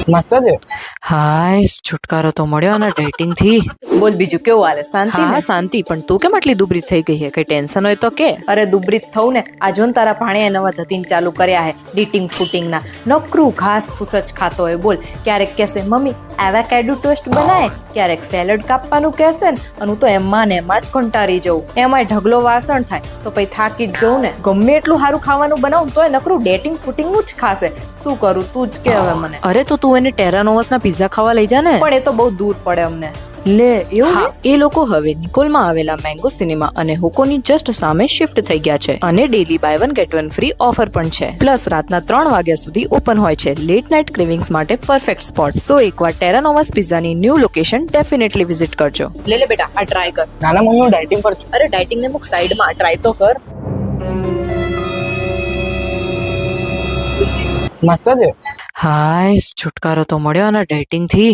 મસ્ત છે. હાય, છુટકારો તો મળ્યો આના ડેટિંગ થી. બોલ બીજું કેવું હાલે? શાંતિ હા ને? શાંતિ. પણ તું કેમ આટલી દુબળી થઈ ગઈ છે? કઈ ટેન્શન હોય તો કે. અરે દુબરીત થવું ને, આ જો ને તારા ભાણિયાએ નવા ધતીન ચાલુ કર્યા હે ડીટિંગ ફૂટિંગ ના. નકરું ઘાસ ફૂસ જ ખાતો હોય. બોલ ક્યારેક કહેશે મમ્મી એવાકેડો ટોસ્ટ બનાય, ક્યારેક સેલડ કાપવાનું કહેશે ને, અને હું તો એમાં ને એમાં જ કંટાળી જઉં. એમાંય ઢગલો વાસણ થાય તો પછી થાકી જ જઉં ને. ગમે એટલું સારું ખાવાનું બનાવું તોય નકરું ડેટિંગ ફૂટિંગ નું જ ખાશે. શું કરું તું જ કે હવે મને. અરે તો તું એને ટેરાનોવસ ના પિઝા ખાવા લઈ જા ને. પણ એ તો બહુ દૂર પડે અમને. લે એવું હા, એ લોકો હવે નિકોલમાં આવેલા મેંગો સિનેમા અને હુકોની જસ્ટ સામે શિફ્ટ થઈ ગયા છે અને daily buy 1 get 1 free offer પણ છે. પ્લસ રાતના 3 વાગ્યા સુધી ઓપન હોય છે. લેટ નાઇટ ક્રેવિંગ્સ માટે પરફેક્ટ સ્પોટ. સો એકવાર ટેરાનોવસ પિઝાની ન્યૂ લોકેશન ડેફિનેટલી વિઝિટ કરજો. લે બેટા આ ટ્રાય કર. નાના મમ્મી હું ડાયટિંગ પર છું. અરે ડાયટિંગ ને મૂક સાઈડમાં, ટ્રાય તો કર. મસ્ત છે. હાય, છુટકારો તો મળ્યો આના ડેટિંગ થી.